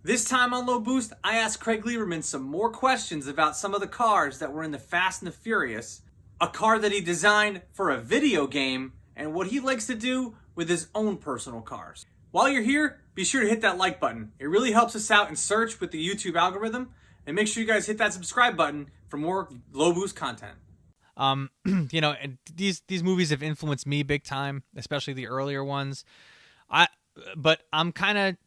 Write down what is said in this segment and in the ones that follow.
This time on Low Boost, I asked Craig Lieberman some more questions about some of the cars that were in the Fast and the Furious, a car that he designed for a video game, and what he likes to do with his own personal cars. While you're here, be sure to hit that like button. It really helps us out in search with the YouTube algorithm, and make sure you guys hit that subscribe button for more Low Boost content. And these movies have influenced me big time, especially the earlier ones. But I'm kind of,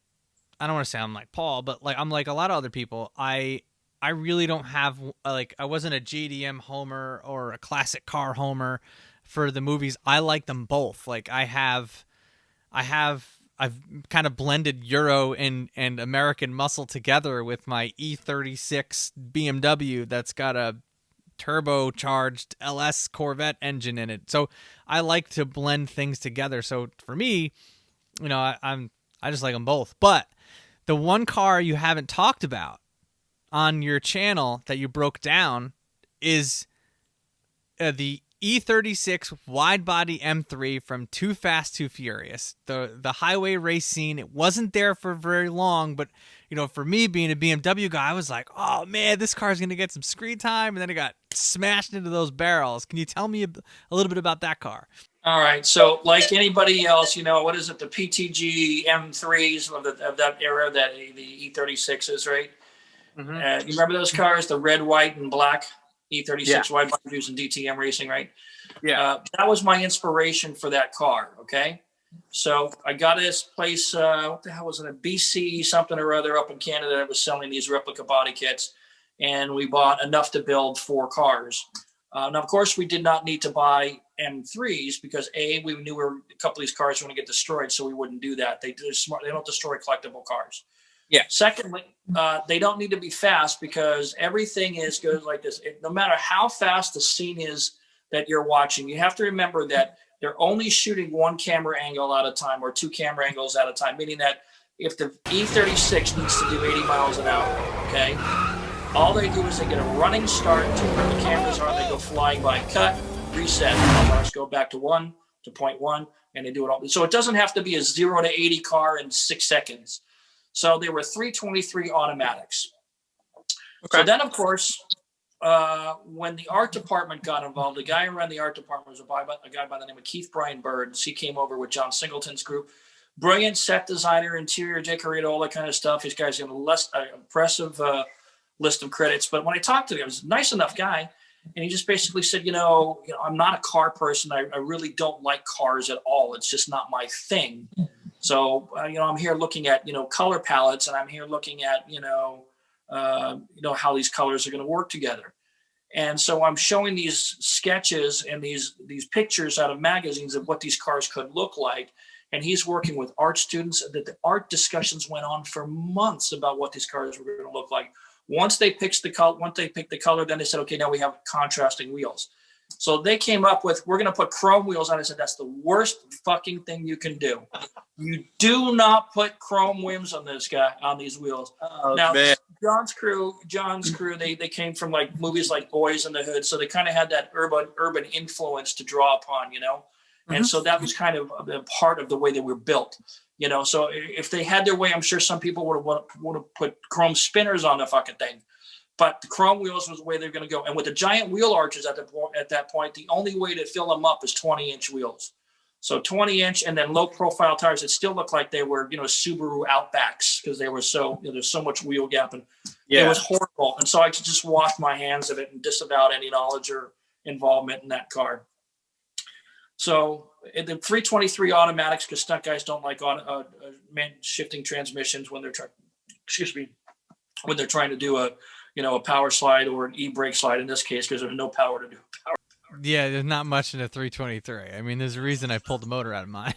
I don't want to say I'm like Paul, but like I'm like a lot of other people. I really don't have I wasn't a JDM homer or a classic car homer for the movies. I like them both. Like I've kind of blended Euro and American muscle together with my E36 BMW that's got a turbocharged LS Corvette engine in it. So I like to blend things together. So for me, I just like them both. But the one car you haven't talked about on your channel that you broke down is the E36 wide-body M3 from Too Fast, Too Furious. The highway race scene, it wasn't there for very long, but for me being a BMW guy, I was like, oh man, this car's going to get some screen time, and then it got smashed into those barrels. Can you tell me a little bit about that car? All right. So like anybody else, what is it? The PTG M3s of that era, that the E36s, right? Mm-hmm. You remember those cars, the red, white, and black E36 wide body using DTM racing, right? Yeah. That was my inspiration for that car. Okay. So I got this place, what the hell was it? A BC something or other up in Canada that was selling these replica body kits. And we bought enough to build 4 cars. Now, of course, we did not need to buy M3s because we knew a couple of these cars were going to get destroyed, so we wouldn't do that. They're smart. They don't destroy collectible cars. Yeah. Secondly, they don't need to be fast because everything goes like this. No matter how fast the scene is that you're watching, you have to remember that they're only shooting one camera angle at a time or 2 camera angles at a time, meaning that if the E36 needs to do 80 miles an hour, okay, all they do is they get a running start to where the cameras are. They go flying by, cut, reset. Cars go back to 1 to 0.1, and they do it all. So it doesn't have to be a 0 to 80 car in 6 seconds. So they were 323 automatics. Okay. So then, of course, when the art department got involved, the guy who ran the art department was a guy by the name of Keith Brian Burns. He came over with John Singleton's group. Brilliant set designer, interior decorator, all that kind of stuff. This guy's got an impressive list of credits. But when I talked to him, he was a nice enough guy. And he just basically said, I'm not a car person. I really don't like cars at all. It's just not my thing. So, I'm here looking at, color palettes, and I'm here looking at, how these colors are going to work together. And so I'm showing these sketches and these pictures out of magazines of what these cars could look like. And he's working with art students. That the art discussions went on for months about what these cars were going to look like. Once they picked the color, then they said, okay, now we have contrasting wheels. So they came up with, we're going to put chrome wheels on. I said, that's the worst fucking thing you can do. You do not put chrome rims on these wheels. Oh, now, man. John's crew, they came from like movies like Boys in the Hood. So they kind of had that urban influence to draw upon, Mm-hmm. And so that was kind of a part of the way they were built. So if they had their way, I'm sure some people would have put chrome spinners on the fucking thing. But the chrome wheels was the way they're going to go. And with the giant wheel arches at that point, the only way to fill them up is 20-inch wheels. So 20-inch and then low-profile tires that still look like they were, Subaru Outbacks because they were there's so much wheel gap. And It was horrible. And so I could just wash my hands of it and disavow any knowledge or involvement in that car. So the 323 automatics, because stunt guys don't like shifting transmissions when they're trying to do a power slide or an e-brake slide in this case, because there's no power to do power. Yeah, there's not much in a 323. I mean, there's a reason I pulled the motor out of mine.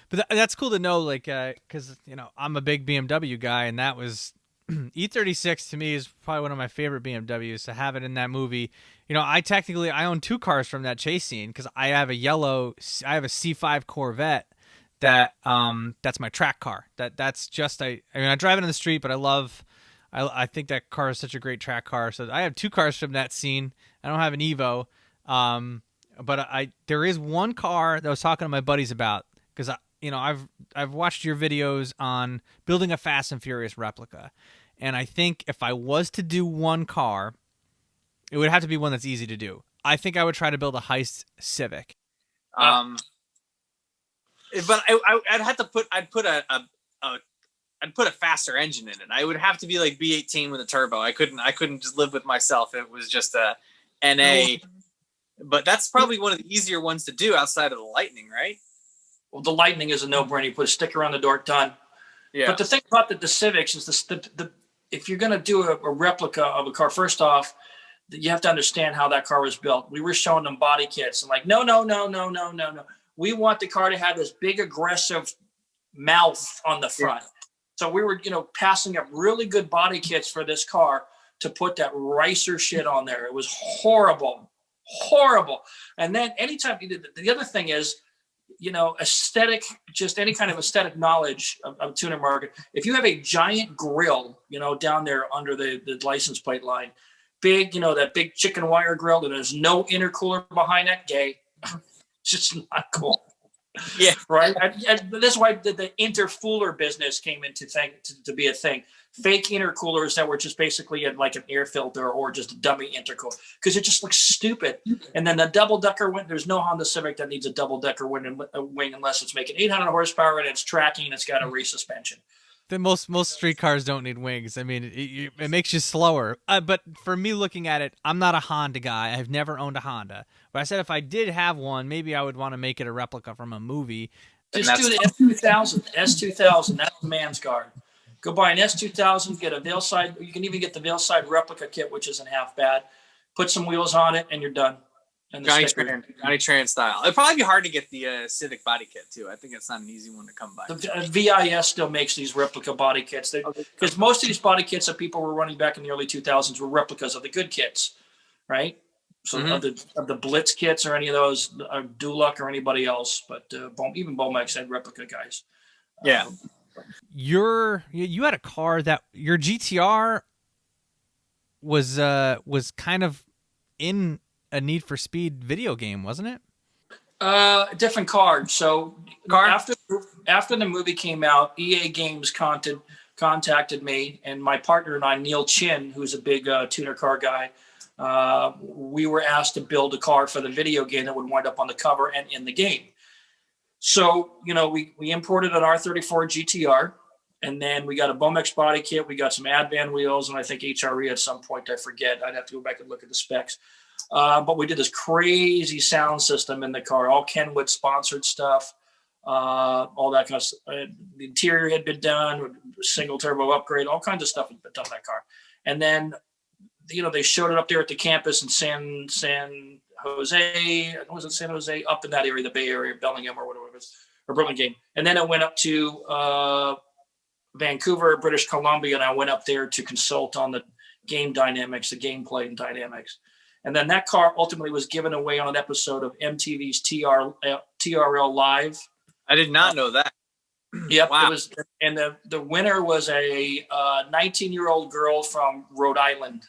But that's cool to know, because I'm a big BMW guy, and that was E36 to me is probably one of my favorite BMWs. To have it in that movie, I own 2 cars from that chase scene because I have a C5 Corvette that's my track car. That's just I drive it on the street, but I think that car is such a great track car. So I have 2 cars from that scene. I don't have an Evo, but there is one car that I was talking to my buddies about because I've watched your videos on building a Fast and Furious replica, and I think if I was to do one car, it would have to be one that's easy to do. I think I would try to build a Heist Civic. But I'd have to put I'd put a faster engine in it. I would have to be like B18 with a turbo. I couldn't just live with myself. It was just a NA. But that's probably one of the easier ones to do outside of the Lightning, right? Well, the Lightning is a no-brainer. You put a sticker on the door, done. Yeah. But the thing about the Civics is the if you're going to do a replica of a car, first off, you have to understand how that car was built. We were showing them body kits and like, no. We want the car to have this big aggressive mouth on the front. Yeah. So we were, passing up really good body kits for this car to put that ricer shit on there. It was horrible. And then anytime the other thing is, aesthetic, just any kind of aesthetic knowledge of tuner market. If you have a giant grill, down there under the license plate line, big, that big chicken wire grill, and there's no intercooler behind that, gay. It's just not cool. Yeah. Right. And this is why the intercooler business came into to be a thing. Fake intercoolers that were just basically like an air filter or just a dummy intercooler, because it just looks stupid. And then the double decker wing, there's no Honda Civic that needs a double decker wing unless it's making 800 horsepower and it's tracking and it's got a rear suspension. The most street cars don't need wings. I mean, it makes you slower. But for me looking at it, I'm not a Honda guy. I've never owned a Honda. But I said if I did have one, maybe I would want to make it a replica from a movie. Just do the S2000. S2000. That's the man's car. Go buy an S2000, get a Veilside. You can even get the Veilside replica kit, which isn't half bad. Put some wheels on it, and you're done. And the Johnny Tran style. It'd probably be hard to get the Civic body kit, too. I think it's not an easy one to come by. The VIS still makes these replica body kits. Because most of these body kits that people were running back in the early 2000s were replicas of the good kits, right? So of the Blitz kits or any of those, Duluck or anybody else. But even Bomex had replica guys. Yeah. You had a car that your GTR was kind of in a Need for Speed video game, wasn't it? Different card. So after the movie came out, EA Games contacted me and my partner and I, Neil Chin, who's a big tuner car guy. We were asked to build a car for the video game that would wind up on the cover and in the game. So, we imported an R34 GTR, and then we got a Bomex body kit. We got some Advan wheels, and I think HRE at some point. I forget. I'd have to go back and look at the specs. But we did this crazy sound system in the car, all Kenwood sponsored stuff, all that kind of stuff. The interior had been done, single turbo upgrade, all kinds of stuff had been done in that car. And then, they showed it up there at the campus in San Jose, was it San Jose, up in that area, the Bay Area, Bellingham or whatever it was, or Burlingame. And then I went up to Vancouver, British Columbia, and I went up there to consult on the game dynamics, the gameplay and dynamics. And then that car ultimately was given away on an episode of MTV's TRL Live. I did not know that. Yep. Wow. It was, and the winner was a 19-year-old girl from Rhode Island.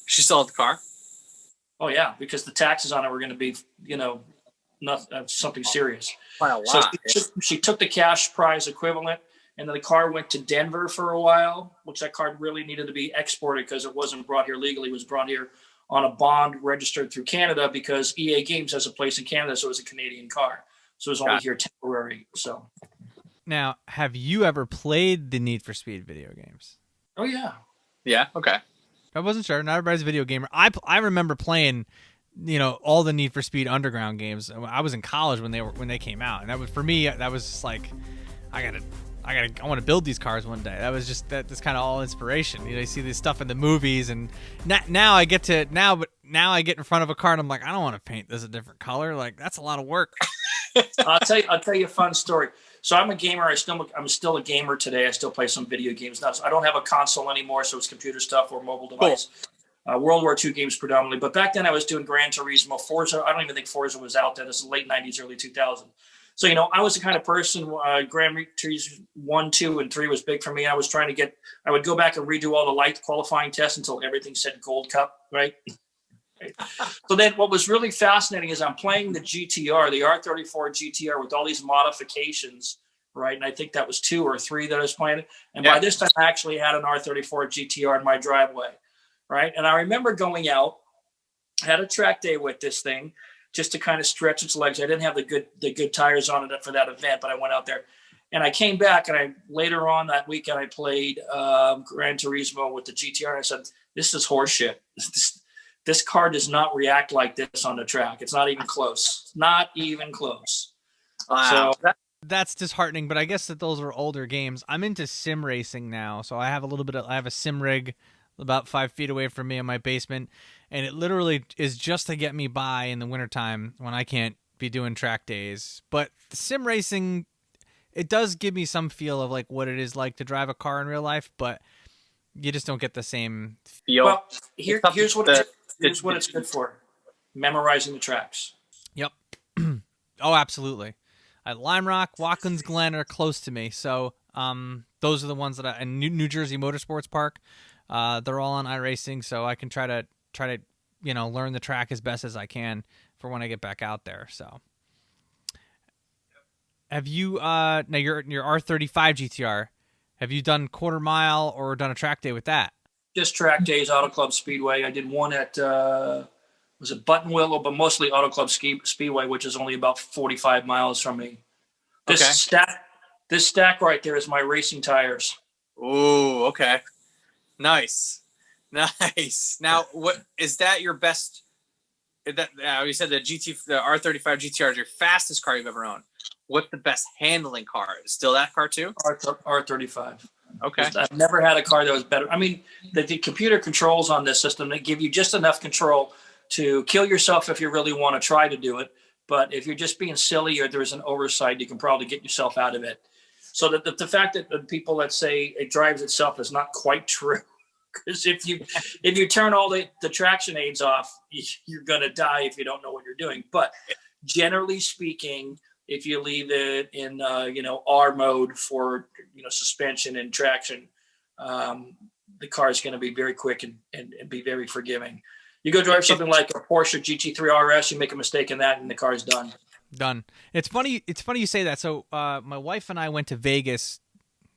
She still had the car? Oh yeah, because the taxes on it were going to be, something serious. Wow. So she took the cash prize equivalent, and then the car went to Denver for a while, which that car really needed to be exported because it wasn't brought here legally. It was brought here on a bond registered through Canada because EA Games has a place in Canada, so it was a Canadian car. So it was only here temporary. So. Now, have you ever played the Need for Speed video games? Oh yeah. Yeah. Okay. I wasn't sure. Not everybody's a video gamer. I remember playing, all the Need for Speed Underground games. I was in college when they came out, and that was, for me, that was just like, I want to build these cars one day. That was just that's kind of all inspiration. You see this stuff in the movies, and now I get in front of a car and I'm like, I don't want to paint this a different color. Like that's a lot of work. I'll tell you a fun story. So I'm a gamer. I'm still a gamer today. I still play some video games. Now, I don't have a console anymore, so it's computer stuff or mobile device. Cool. World War II games predominantly. But back then I was doing Gran Turismo, Forza. I don't even think Forza was out then. This is late 90s, early 2000s. So, I was the kind of person, Gran Turismo 1, 2, and 3 was big for me. I was I would go back and redo all the light qualifying tests until everything said Gold Cup, right? So then what was really fascinating is I'm playing the GTR, the R34 GTR with all these modifications, right? And I think that was 2 or 3 that I was playing. And by this time, I actually had an R34 GTR in my driveway, right? And I remember going out, had a track day with this thing just to kind of stretch its legs. I didn't have the good tires on it for that event, but I went out there. And I came back, and later on that weekend, I played Gran Turismo with the GTR. And I said, this is horseshit. This car does not react like this on the track. It's not even close. Not even close. Wow. So that's disheartening, but I guess that those are older games. I'm into sim racing now, so I have I have a sim rig about 5 feet away from me in my basement, and it literally is just to get me by in the wintertime when I can't be doing track days. But the sim racing, it does give me some feel of like what it is like to drive a car in real life, but you just don't get the same feel. Well, here's what it's good for. Memorizing the tracks. Yep. Oh, absolutely. Lime Rock, Watkins Glen are close to me, so those are the ones that and New Jersey Motorsports Park, they're all on iRacing, so I can try to learn the track as best as I can for when I get back out there. So, have you now your R35 GTR? Have you done quarter mile or done a track day with that? Just track days, Auto Club Speedway. I did one at was it Button Willow, but mostly Auto Club Speedway, which is only about 45 miles from me. This stack right there is my racing tires. Oh, okay. Nice. Now, what is that your best? That you said the R35 GTR is your fastest car you've ever owned. What's the best handling car? Is still that car too? R35. Okay. I've never had a car that was better. I mean, the computer controls on this system, they give you just enough control to kill yourself if you really want to try to do it. But if you're just being silly or there's an oversight, you can probably get yourself out of it. So that the fact that the people that say it drives itself is not quite true. Because if you turn all the traction aids off, you're going to die if you don't know what you're doing. But generally speaking, if you leave it in R mode for suspension and traction, the car is going to be very quick and be very forgiving. You go drive something like a Porsche GT3 RS, you make a mistake in that, and the car is done. Done. It's funny you say that. So my wife and I went to Vegas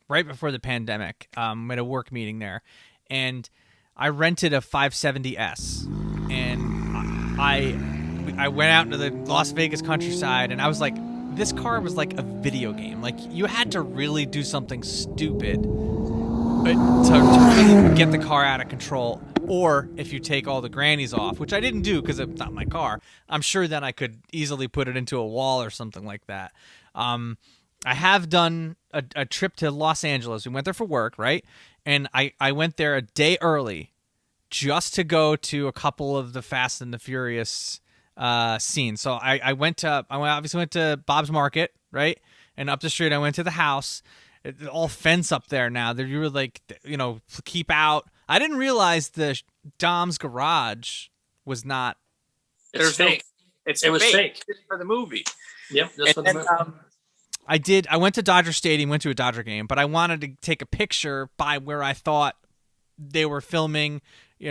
right before the pandemic. At a work meeting there, and I rented a 570S, and I went out into the Las Vegas countryside, and I was like, this car was like a video game. Like, you had to really do something stupid to really get the car out of control. Or if you take all the grannies off, which I didn't do because it's not my car, I'm sure then I could easily put it into a wall or something like that. I have done a trip to Los Angeles. We went there for work, right? And I went there a day early just to go to a couple of the Fast and the Furious scenes. So I obviously went to Bob's Market, right? And up the street I went to the house. It's all fence up there now. You were like, keep out. I didn't realize the Dom's garage was not. It's fake. It was fake for the movie. Yep. Just for the movie. I went to Dodger Stadium, went to a Dodger game, but I wanted to take a picture by where I thought they were filming,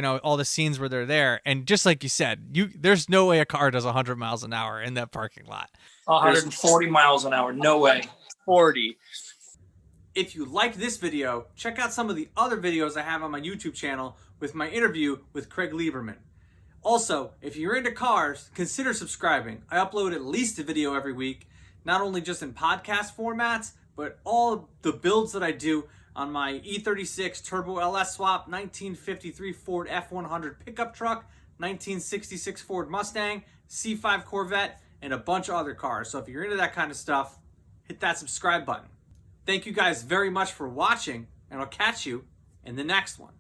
all the scenes where they're there. And just like you said, there's no way a car does 100 miles an hour in that parking lot. 140 miles an hour. No way. 40. If you liked this video, check out some of the other videos I have on my YouTube channel with my interview with Craig Lieberman. Also, if you're into cars, consider subscribing. I upload at least a video every week, not only just in podcast formats, but all the builds that I do on my E36 Turbo LS Swap, 1953 Ford F100 pickup truck, 1966 Ford Mustang, C5 Corvette, and a bunch of other cars. So if you're into that kind of stuff, hit that subscribe button. Thank you guys very much for watching, and I'll catch you in the next one.